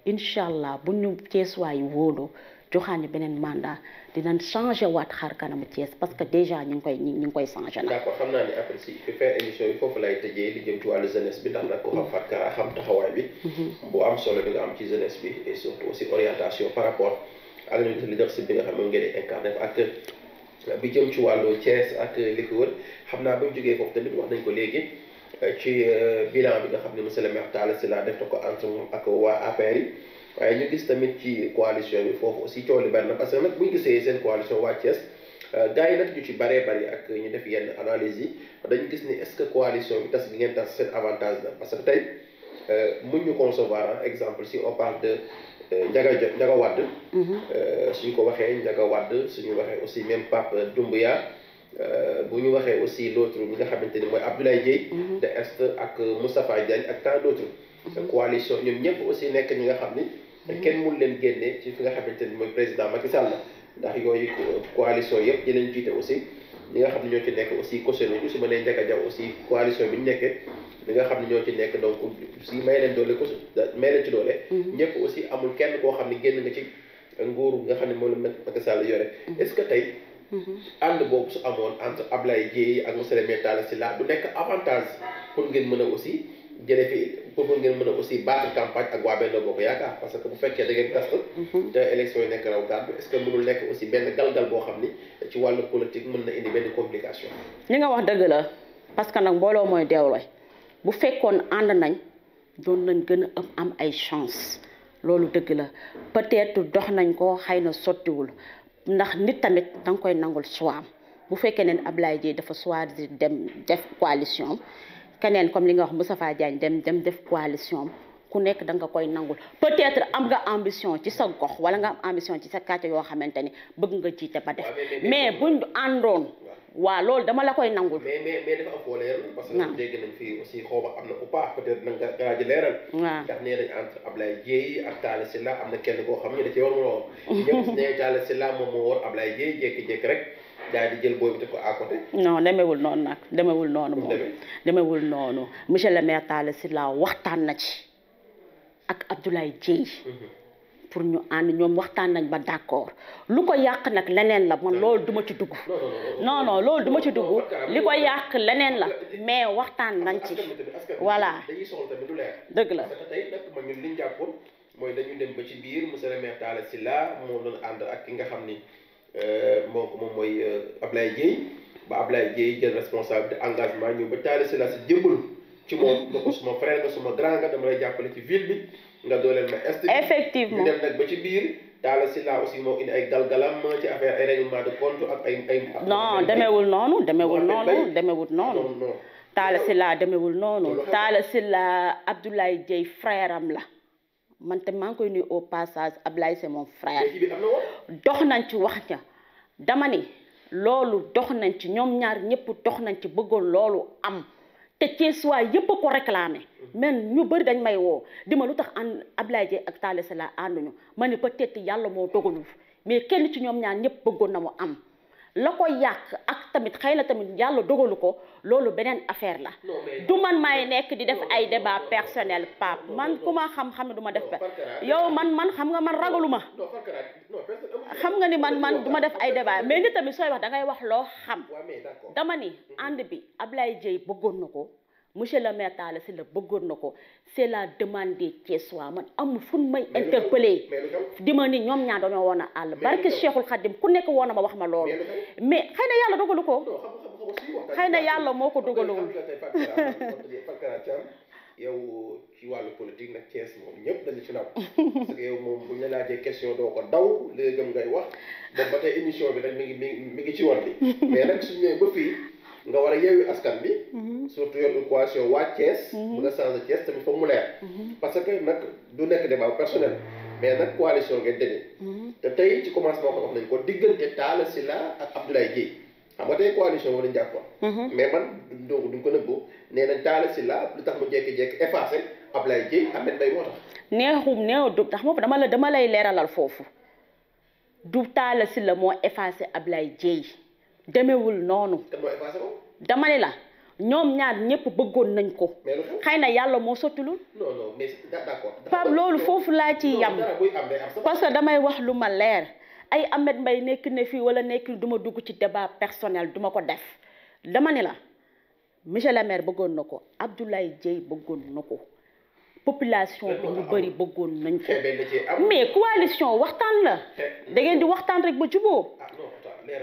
incha allah bu ñu Thiessois yi wóoloo joxaani beneen mandat dinañ changé waat xar kanamu Thiès parce que déjà ñu ngi koy changé na. d'accord xam naa ne après si faire émission bi foofu lay tëjee li jëm ci wàllu jeunesse bi ndax nag ko xam Fatou Kara xam taxawaay bi. bu am solo bi nga am ci jeunesse bi et surtout aussi orientation par rapport ak leadership bi nga xam moom ngeen di incarné ak bi jëm ci wàllu Thiès ak li ko wër xam naa ba ñu jógee foofu tamit wax nañ ko léegi ci bilan bi nga xam ne monsieur le maire Talla Sylla def na ko entre moom ak waa APR yi waaye ñu gis tamit ci coalition bi foofu aussi coow li bari na parce que nag bu ñu gisee seen coalition waa Thiès gars yi nag ñu ci baree bari ak ñu def yenn analyse yi dañu gis ni est-ce que coalition bi tas bi ngeen tas seen avantage la parce que tey mun ñu concevoir exemple si on parle de Ndiaga Wade suñu ko waxee Ndiaga Wade suñu waxee aussi même Pape Doumbouya bu ñu waxee aussi l'autre ñi nga xamante ni mooy Abdoulaye Dièye de Est ak Moustapha Diagne ak tant d'autres coalition ñoom ñëpp aussi nekk ñi nga xam ni kenn mun leen génne ci fi nga xamante ni mooy président Macky Sall ndax yooyu coalition yëpp ñi leen jiite aussi ñi nga xam ne ñoo ci nekk aussi cautionné ñu su ma nee Ndiaga Diaw aussi coalition bi ñu nekkee ñi nga xam ne ñoo ci nekk donc si may leen doole may leen ci doole ñëpp aussi amul kenn koo xam ne génn nga ci nguuru nga xam ne moom la Macky Sall yore est-ce que tey ànd boobu su amoon entre Ablaye Dièye ak monsieur le maire Talla Sylla du nekk avantage pour ngeen mën a aussi jëlee fi pour ngeen mën a aussi battre campagne ak waa Benno Bokk Yaakaar parce que bu fekkee da ngeen tas te élection yi nekk raw gàddu est-ce que mënul nekk aussi benn galgal boo xam ni ci wàllu politique mën na indi benn complication. li nga wax dëgg la parce que nag mbooloo mooy deewlooy bu fekkoon ànd nañ doon nañ gën a am ay chance loolu dëgg la peut-être dox nañ ko xëy na sottiwul ndax nit tamit danga koy nangul choix bu fekkee ne Ablaye Dièye dafa choisir dem def coalition keneen comme li nga wax Moustapha Diagne dem def coalition ku nekk da nga koy nangul peut-être am nga ambition ci sa gox wala nga am ambition ci sa quartier yoo xamante ni bëgg nga jiite ba def mais buñ àndoon waaw loolu dama la koy nangul. mais dafa am foo leeral parce que dégg nañ fi aussi xaw ma am na ou pas peut-être nag nga ji leeral. waaw ndax nee nañ entre Ablaye Dièye ak Talla Sylla am na kenn koo xam ne da cee war mu woon. ñëpp nee Talla Sylla moom moo war Ablaye Dièye jékki-jékki rek daal di jël boobu teg ko à côté. non demewul noonu nag demewul noonu moom demewul noonu monsieur le maire Talla Sylla waxtaan na ci ak Abdoulaye Dièye. pour ñu ànd ñoom waxtaan nañ ba d'accord lu ko yàq nag leneen la man loolu duma ci dugg non loolu duma ci dugg li ko yàq leneen la mais waxtaan nañ ci voilà dañuy soxla tamit lu leer dëgg la parce que tey nag man ñun li ñu jàppoon mooy dañu dem ba ci biir monsieur le maire Talla Sylla moo doon ànd ak ki nga xam ni moom mooy Ablaye Dièye ba Ablaye Dièye jël responsabilité engagement ñu ba Talla Sylla si jëmbalu ci moom nga ko suma frère nga suma grand nga dama lay jàppale ci ville bi nga dooleel ma est effectivement ñu dem nag ba ci biir Talla Sylla aussi moo indi ay galgalam ci affaire ay règlement de compte ak ay non demewul noonu Talla Sylla demewul noonu Talla Sylla Abdoulaye Dièye frère am la man te maa ngi koy nuyu au passage Ablaye c'est mon frère dox nañ ci wax ña dama ni loolu dox nañ ci ñoom ñaar ñëpp dox nañ ci bëggoon loolu am te Thiessois yëpp ko réclamé men ñu bëri dañ may woo di ma lu tax ànd Ablaye Dièye ak Talla Sylla ànduñu ma ne peut-être yàlla moo dogalul mais kenn ci ñoom ñaar ñëpp bëggoon na mu am la ko yàq ak tamit xëy na tamit yàlla dogalu ko loolu beneen affaire la du man maay nekk di def ay débat personnel Pape man ku ma xam-xam ne du ma def yow man xam nga man ragalu ma xam nga ni man du ma def ay débat mais ni tamit sooy wax da ngay wax loo xam dama ni ànd bi Ablaye Dièye bëggoon na ko monsieur le maire Talla Sylla bëggoon na ko c'est la demande des Thiessois man amul fu may interpeller di ma ni ñoom ñaar dañoo woon a àll barke Cheikhul Khadim ku nekk woon na ma wax ma loolu mais xëy na yàlla dogalu ko xëy na yàlla moo ko dogalul yow ci wàllu politique nag Thiès moom ñëpp dañu ci naw parce que yow moom bu ñu la laajee question doo ko daw léegi ngay wax boobu ba tey émission bi nag mi ngi ci woon bi mais nag suñu ñëwee ba fii nga war a yeewi askan bi. surtout yor coalition waa Thiès. bu nga changé Thiès tamit foog mu leer. parce que nag du nekk débat personnel. mais nag coalition ngeen demee. te tey ci commencement ko wax nañ ko diggante Talla Sylla ak Abdoulaye Dièye xam nga tey coalition wala jàppoon. mais man duñ ko nëbbu nee nañ Talla Sylla lu tax mu jékki-jékki effacé Abdoulaye Dièye Ahmed Mbaye moo tax. neew du tax moom dama lay leeralal foofu du Talla Sylla moo effacé Abdoulaye Dièye demewul noonu. kan moo effacé ko. dama ne la ñoom ñaar ñëpp bëggoon nañ ko. xëy na yàlla moo sottilul. non mais d'accord. Pape loolu foofu laa ci yam parce que damay wax lu ma leer ay Ahmed Mbaye nekk ne fii wala nekk duma dugg ci débat personnel duma ko def dama ne la monsieur le maire bëggoon na ko Abdoulaye Dièye bëggoon na ko population bi ñu bëri bëggoon nañ ko mais coalition waxtaan la da ngeen di waxtaan rek ba juboo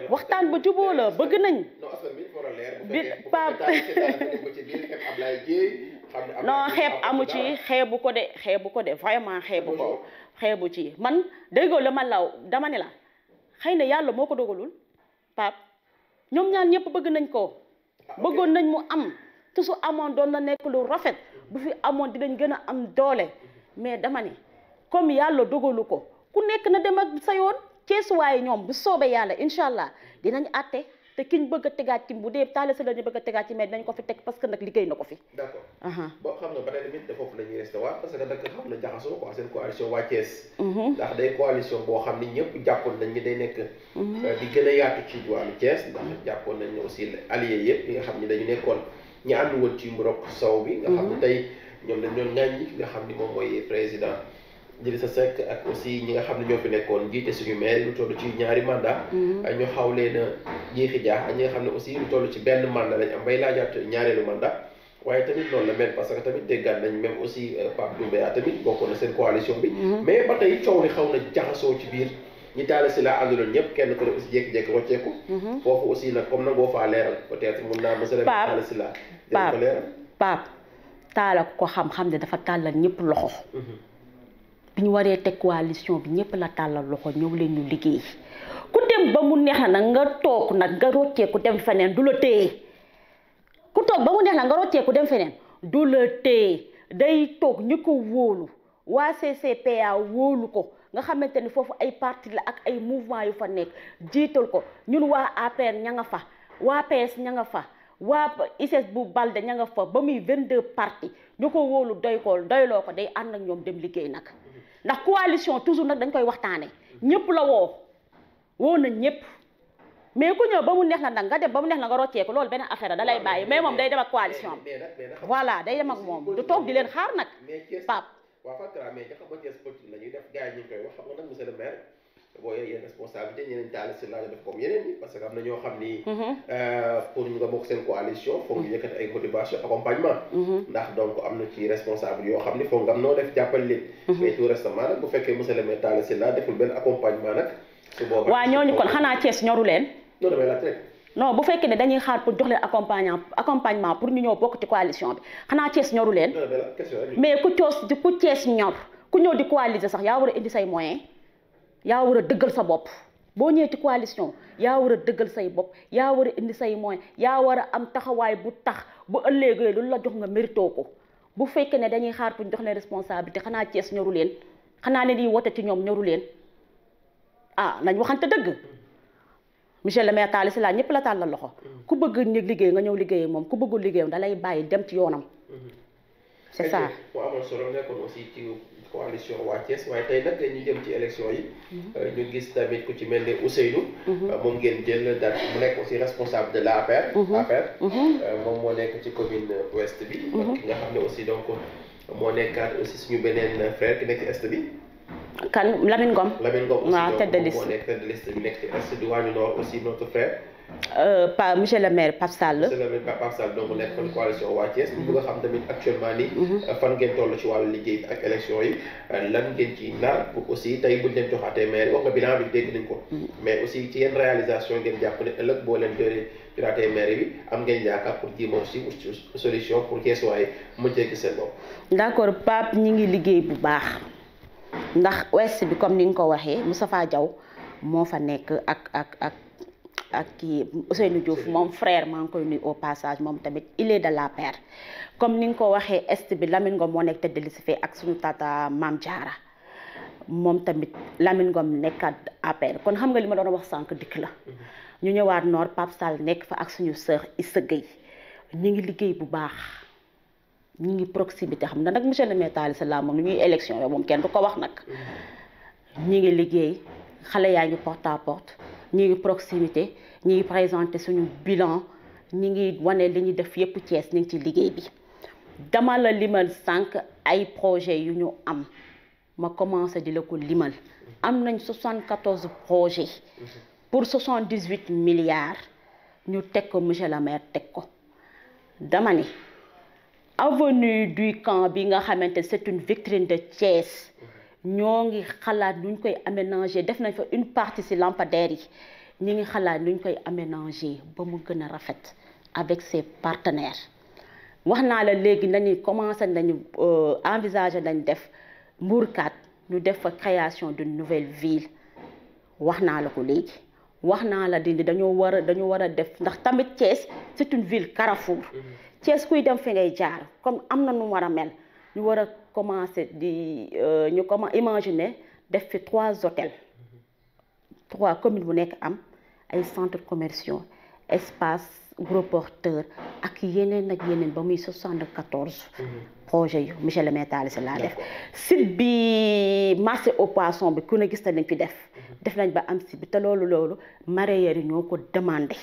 waxtaan ba juboo la bëgg nañ bi Pape non xeeb amu ci xeebu ko de vraiment xeebu ci man déggoo la ma law dama ne la xëy na yàlla moo ko dogalul Pape ñoom ñaar ñëpp bëgg nañ ko bëggoon nañ mu am te su amoon doon na nekk lu rafet bu fi amoon dinañ gën a am doole mais dama ne comme yàlla dogalu ko ku nekk na dem ak sa yoon ceesuwaay ñoom bu soobee yàlla incha allah dinañ àtte te kiñ bëgg a tegaat ci bu dee Talla Sylla ñu bëgg a tegaat ci mais dinañ ko fi teg parce que nag liggéey na ko fi. d'accord bon xam nga ba tey tamit foofu la ñuy resté waat parce que nag xam na jaxasoo quoi seen coalition waa Thiès. ndax day coalition boo xam ni ñëpp jàppoon nañ ni day nekk. di gën a yaatu ci wàllu Thiès ndax jàppoon nañ ne aussi alliés yëpp yi nga xam ni dañu nekkoon ñi ànd woon ci Mburok Sow bi. nga xam ne tey ñoom dañ doon ŋàññi ki nga xam ni moom mooy président Idrissa Seck ak aussi ñi nga xam ne ñoo fi nekkoon jiite suñu maire lu toll ci ñaari mandat ñu xaw leen a jeexi jaax ak ñi nga xam ne aussi lu toll ci benn mandat lañ am bay laajaat ñaareelu mandat waaye tamit noonu la mel parce que tamit déggaat nañ même aussi Pape Doumbia tamit bokkoon na seen coalition bi mais ba tey coow li xaw na jaxasoo ci biir ñi Talla Sylla ànduloon ñëpp kenn ko ne aussi jékki-jékki rocceeku foofu aussi nag comme nag boo faa leeral peut-être mun naa monsieur le maire Talla Sylla dina ko leeral Pape Talla ko xam-xam ne dafa tàllal ñëpp loxo bi ñu waree teg coalition bi ñëpp la tàllal loxo ñëw leen ñu liggéey ku dem ba mu neex na nag nga toog nag nga rocceeku dem feneen du la téye ku toog ba mu neex na nga rocceeku dem feneen du la téye day toog ñu ko wóolu waa CCPA wóolu ko nga xamante ni foofu ay parti la ak ay mouvement yu fa nekk jiital ko ñun waa APR ña nga fa waa PS ña nga fa waa ICS bu Balde ña nga fa ba muy 22 parti ñu ko wóolu doyloo ko day ànd ak ñoom dem liggéey nag ndax coalition toujours nag dañ koy waxtaane ñëpp la woo nañ ñëpp mais ku ñëw ba mu neex la nag nga dem ba mu neex la nga rocceeku loolu beneen affaire da lay bàyyi mais moom day dem ak coalition voilà day dem ak moom du toog di leen xaar nag Pape waaw Fatou mais xam nga Thiès politique la ñuy def gars yi ñu ngi koy wax xam nga nag monsieur le maire boo yore yenn responsabilité ñeneen Talla Sylla la def comme yeneen ñi parce que am na ñoo xam ni pour ñu nga bokk seen coalition foog ñu yëkkati ay motivation accompagnement ndax donc am na ci responsable yoo xam ni foog nga am noo def jàppale leen mais tout récemment nag bu fekkee monsieur le maire Talla Sylla deful benn accompagnement nag su boobaa waaw ñooñu kon xanaa Thiès ñoru leen non damay laaj rek non bu fekkee ne dañuy xaar pour jox leen accompagnement pour ñu ñëw bokk ci coalition bi xanaa Thiès ñoru leen mais ku Thiès ñor ku ñëw di coaliser sax yaa war a indi say moyens yaa war a dëggal sa bopp boo ñëwee ci coalition yaa war a dëggal say bopp yaa war a indi say moyens yaa war a am taxawaay bu tax bu ëllëgee lu la jox nga mérito ko bu fekkee ne dañuy xaar pour jox leen responsabilité xanaa Thiès ñoru leen xanaa ne di wote ci ñoom ñoru leen ah nañ waxante dëgg monsieur le maire Talla Sylla ñëpp la tàllal loxo ku bëgg ñëg liggéey nga ñëw liggéey moom ku bëggul liggéeyam da lay bàyyi dem ci yoonam c'est ça mu amoon solo nekkoon aussi ci coalition waa Thiès waaye tey nag ñu jëm ci élection yi ñu gis tamit ku ci mel ne Ousseynou moom ngeen jël daal mu nekk aussi responsable de l'APR moom moo nekk ci commune ouest bi ki nga xam ne aussi donc moo nekkaat aussi suñu beneen frère ki nekk ci est bi kan Lamine Ngom waaw tête de liste moo nekk tête de liste bi nekk ci est du wàññi nord aussi notre frère monsieur le maire Pape Sall monsieur le maire Pape Sall donc nekk kon coalition waa Thiès ñu bëgg a xam tamit actuellement ni fan ngeen toll ci wàllu liggéey bi ak élection yi lan ngeen ci nar pour aussi tey buñ leen joxaatee maire wax nga bilan bi dégg nañ ko mais aussi ci yenn réalisation ngeen jàpp ne ëllëg boo leen joxaatee maire bi am ngeen yaakaar pour jéem aussi solution pour Thiès waaye mëccee gis seen bopp d'accord Pape ñi ngi liggéey bu baax ndax ouest bi comme ni nga ko waxee Moustapha Diaw moo fa nekk ak ak kii Ousseynou Diouf moom frère maa ngi koy nuyu au passage moom tamit il est de l'APR comme ni nga ko waxee est bi Lamine Ngom moo nekk tête de liste fee ak suñu tata Mame Diarra moom tamit Lamine Ngom nekkaat APR kon xam nga li ma doon wax sànq dikk la ñu ñëwaat Nord Pape Sall nekk fa ak suñu sœur Issa Gueye ñu ngi liggéey bu baax ñu ngi proximité xam na nag monsieur le maire Talla Sylla moom lu ñuy élection yo moom kenn du ko wax nag ñi ngi liggéey xale yaa ngi porte à porte ñi ngi proximité ñi ngi présenté suñu bilan ñi ngi wane li ñuy def yépp Thiès ñu ngi ci liggéey bi dama la limal sànq ay projet yu ñu am ma commencé di la ko limal am nañ 74 projets pour 78 milliards ñu teg ko monsieur le maire teg ko dama ni avenue du Camp bi nga xamante c'est une vitrine de Thiès ñoo ngi xalaat nuñ koy aménager def nañ fa une partie ci lampadaires yi ñi ngi xalaat nuñ koy aménager ba mu gën a rafet avec ses partenaires wax naa la léegi nañu commencé nañu envisager nañ def Mbourkat ñu def fa création d'une nouvelle ville wax naa la ko léegi wax naa la dindi dañu war a def ndax tamit Thiès c'est une ville carrefour Thiès kuy dem fi ngay jaar comme am na nu war a mel ñu war a commencer di ñu imaginer def fi 3 hôtels 3 communes bu nekk am ay centres commerciaux espace gros porteur ak yeneen ba muy 74 projets yu monsieur le maire Talla Sylla def site bi marché au poisson bi ku ne gis nañ fi def nañ ba am site bi te loolu mareyeurs yi ñoo ko demandé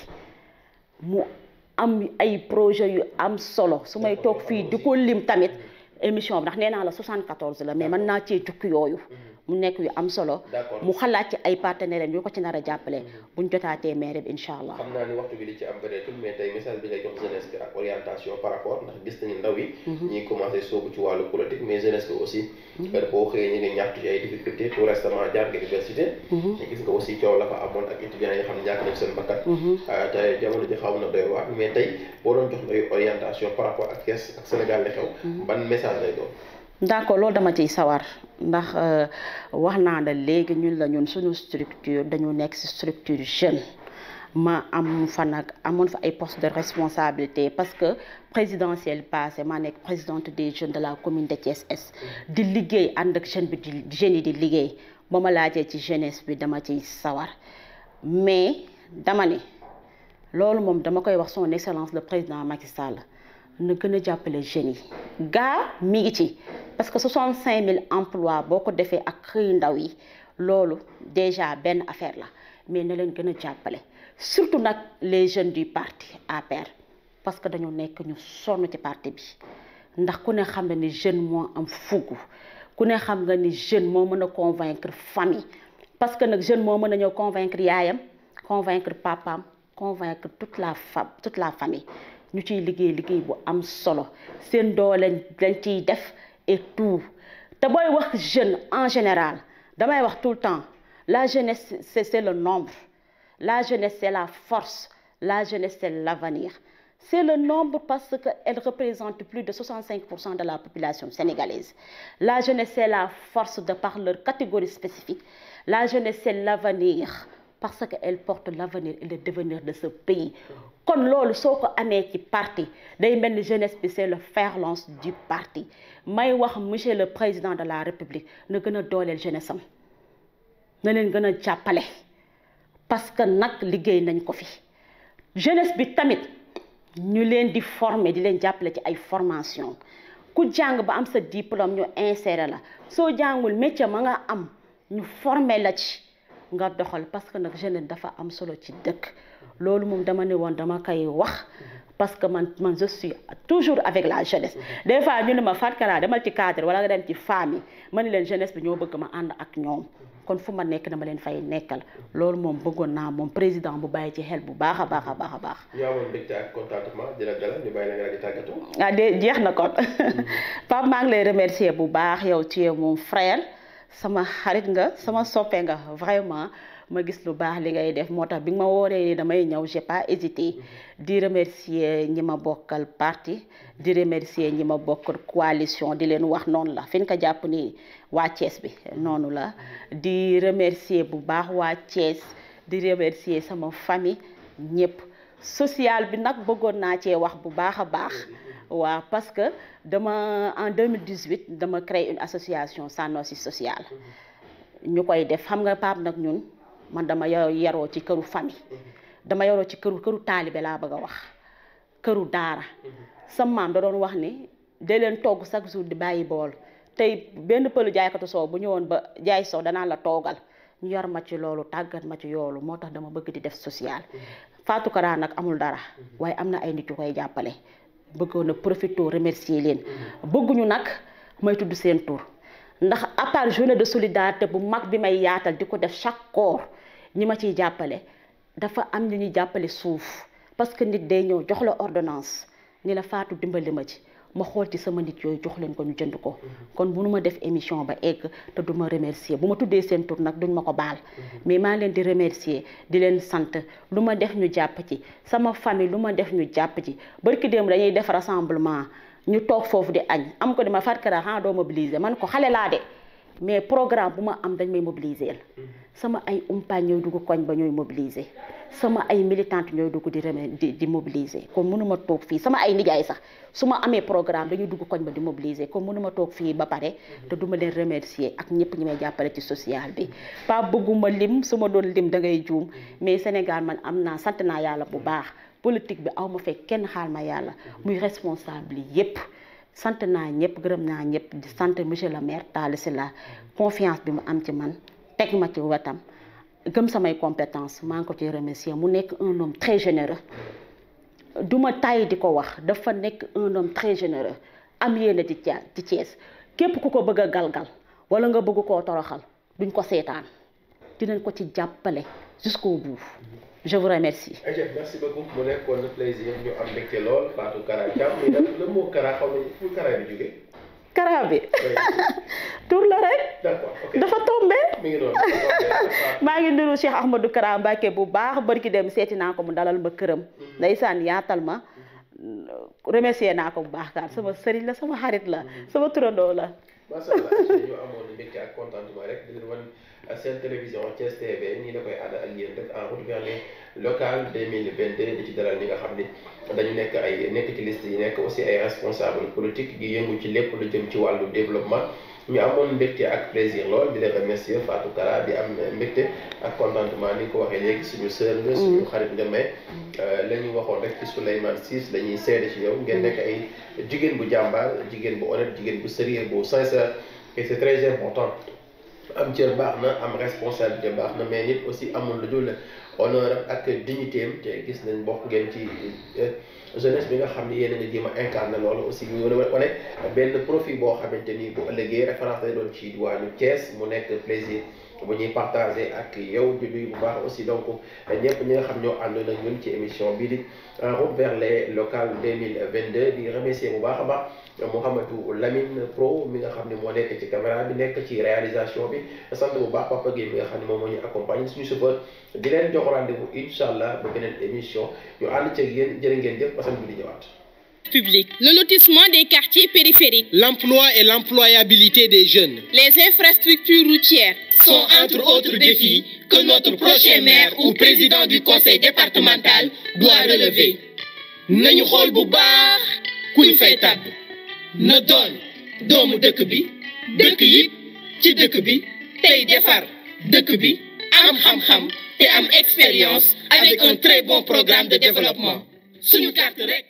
mu am ay projet yu am solo su may toog fii di ko lim tamit émission bi ndax nee naa la 74 la mais mën naa cee jukki yooyu mu nekk yu am solo mu xalaat ci ay partenaires ñu ko ci nar a jàppale buñ jotaatee maire bi incha allah. xam naa ni waxtu bi li ci am bëreetul mais tey message bi ngay jox jeunesse bi ak orientation par rapport ndax gis nañu ndaw yi ñi commencé soobu ci wàllu politique mais jeunesse bi aussi boo xëyee ñi ngi ñaxtu ci ay difficultés tout récemment jaar nga université te gis nga aussi coow la fa amoon ak étudiants yi xam ne ñàkk nañ seen bakkan te jamono ji xaw na doy waar mais tey boo doon jox ndaw orientation par rapport ak Thiès ak Sénégal li xew ban message lay doon. d'accord loolu dama ciy sawar ndax wax naa la léegi ñun suñu structure dañu nekk ci structure jeune ma am fa nag amoon fa ay postes de responsabilité parce que présidentielle passée maa nekk présidente des jeunes de la commune de Thiès Est di liggéey ànd ak jeune bi di jeunes yi di liggéey ba ma laajee ci jeunesse bi dama ciy sawar mais dama ne loolu moom dama koy wax son excellence le président Macky Sall na gën a jàppale jeunes yi mi ngi ci parce que 65 000 emplois boo ko defee ak xëy ndaw yi loolu déjà benn affaire la mais na leen gën a jàppale surtout nag les jeunes du parti APR parce que dañoo nekk ñu sonn ci parti bi ndax ku ne xam nga ni jeune moo am fugu ku ne xam nga ni jeune moo mën a convaincre famille parce que nag jeune moo mën a ñëw convaincre yaayam convaincre papaam convaincre toute la famille ñu ciy liggéey bu am solo seen doole lañ ciy def et tout te booy wax jeune en général damay wax tout le temps la jeunesse c'est le nombre la jeunesse c'est la force la jeunesse c'est l'avenir c'est le nombre parce que elle représente plus de 65% de la population sénégalaise la jeunesse c'est la force de par leur catégorie spécifique la jeunesse c'est l'avenir parce que elle porte l'avenir et le devenir de ce pays kon loolu soo ko amee ci parti day mel ni jeunesse bi c'est le fer-lance du parti may wax monsieur le président de la république na gën a dooleel jeunesse am na leen gën a jàppale parce que nag liggéey nañ ko fi jeunesse bi tamit ñu leen di former di leen jàppale ci ay formation ku jàng ba am sa diplôme ñu insérer la soo jàngul métier ma nga am ñu former la ci nga doxal parce que nag jeune dafa am solo ci dëkk loolu moom dama ne woon dama koy wax parce que man je suis toujours avec la jeunesse des fois ñu ne ma Fatkara demal ci cadre wala nga dem ci famille ma ne leen jeunesse bi ñoo bëgg ma ànd ak ñoom kon fu ma nekk dama leen fay nekkal loolu moom bëggoon naa moom président bu bàyyi ci xel bu baax a baax a baax a baax. yaa amoon mbégte ak contentement di la dalal ñu bàyyi la nga di tàggatoo. ah de jeex na kon Pape maa ngi lay remercier bu baax yow tu es mon frère sama xarit nga sama soppe nga vraiment. ma gis lu baax li ngay def moo tax bi nga ma wooree ni damay ñëw j'ai pas hésité di remercier ñi ma bokkal parti di remercier ñi ma bokkal coalition di leen wax noonu la fi ñu ko jàpp ni waa Thiès bi noonu la di remercier bu baax waa Thiès di remercier sama famille ñëpp social bi nag bëggoon naa cee wax bu baax a baax waaw parce que en 2018 dama créé une association Sanosi sociale ñu koy def xam nga Pape nag ñun man dama yaroo ci këru famille dama yaroo ci këru taalibe laa bëgg a wax këru daara sa maam da doon wax ni de leen togg chaque jour di bàyyi bool tey benn pëlu jaaykatu soow bu ñëwoon ba jaay soow danaa la toogal ñu yar ma ci loolu tàggat ma ci yoolu moo tax dama bëgg di def social Fatou Kara nag amul dara waaye am na ay nit yu koy jàppale bëggoon na profité remercier leen bëgguñu nag may tudd seen tur ndax à part journée de solidarité bu mag bi may yaatal di ko def chaque corps ñi ma ciy jàppale dafa am ñu ñuy jàppale suuf parce que nit day ñëw jox la ordonnance ni la Fatou dimbali ma ci ma xool ci sama nit yooyu jox leen ko ñu jënd ko kon bu nu ma def émission ba egg te du ma remercier bu ma tuddee seen tur nag duñ ma ko baal mais maa leen di remercier di leen sant lu ma def ñu jàpp ci sama famille lu ma def ñu jàpp ci barki démb dañuy def rassemblement ñu toog foofu di añ am ko di ma Fatou Kara xanaa doo mobiliser man ko xale laa de mais programme bu ma am dañ may mobiliser sama ay umpaañ ñooy dugg koñ ba ñooy mobiliser sama ay militante ñooy dugg di mobiliser kon mënuma toog fii sama ay nijaay sax su ma amee programme dañuy dugg koñ ba di mobiliser kon mënuma toog fii ba pare te duma leen remercier ak ñëpp ñi may jàppale ci social bi pas bëgguma lim su ma doon lim da ngay juum mais Sénégal man am naa sant naa yàlla bu baax politique bi aw ma fekk kenn xaal ma yàlla muy responsable yépp sant naa ñëpp gërëm naa ñëpp di sant monsieur le maire Talla Sylla confiance bi mu am ci man teg ma ci wetam gëm samay compétence maa ngi ko ci remercier mu nekk un homme très généreux duma tàyyi di ko wax dafa nekk un homme très généreux am yéene ci Thiès képp ku ko bëgg a galgal wala nga bëgg koo toroxal duñ ko seetaan dinañ ko ci jàppale jusqu'au bout je vous remercie. Merci beaucoup mu nekkoon na plaisir ñu am mbégte lool Fatou Kara Thiam mais nag le mot Kara xaw ma fu Kara bi jógee. Kara bi tur la rek. D'accord, ok. dafa tombé. mi ngi noonu maa ngi nuyu Cheikh Ahmadou Kara Mbacké bu baax barki dem seeti naa ko mu dalal ma këram. ndeysaan yaatal ma remercier naa ko bu baax daal sama sëriñ la sama xarit la sama turandoo la. macha allah ñu amoon mbégte ak contentement rek di leen wan seen télévision Thiès TV nii la koy ànd ak yéen rek en route vers les locales 2022 di ci dalal ñi nga xam ni dañu nekk ci liste yi nekk aussi ay responsable politique yi yëngu ci lépp lu jëm ci wàllu développement ñu amoon mbégte ak plaisir lool di leen remercier Fatou Kara di am mbégte ak contentement ni ko waxee léegi suñu sœur nga suñu xarit nga may la ñu waxoon rek ci Souleymane Ciss la ñuy seede ci yow ngeen nekk ay jigéen bu jàmbaar jigéen bu honnête jigéen bu sérieux bu sincère et c'est très important am cër baax na am responsabilité baax na mais nit aussi amul lu dul honneur ak dignité am te gis nañ bokk ngeen ci jeunesse bi nga xam ni yéen a ngi jéem a incarné loolu aussi ñu wane benn profil boo xamante ni bu ëllëgee référence lay doon ci diwaanu Thiès mu nekk plaisir bu ñuy partagé ak yow di nuyu bu baax aussi donc ñëpp ñi nga xam ñoo àndoon ak ñun ci émission bii di en route vers les locales 2022 di remercier bu baax a baax Mouhamadou Lamine Pro mi nga xam ne moo nekk ci caméra bi nekk ci réalisation bi sant bu baax Papa Gueye mi nga xam ne moom moo ñu accompagné suñu chauffeur di leen jox rendez-vous incha allah ba beneen émission ñu ànd ceeg yéen jërë ngeen jëf parce que bi di ñëwaat. Public, le lotissement des quartiers périphériques, L'emploi et l'employabilité des jeunes les infrastructures routières sont entre autres défis que notre prochain maire ou président du conseil départemental doit relever. nañu xool bu baax kuy fay tàbb na doon doomu dëkk bi dëkk yi ci dëkk bi tey defar dëkk bi am xam-xam te am expérience avec un très bon programme de développement suñu carte rek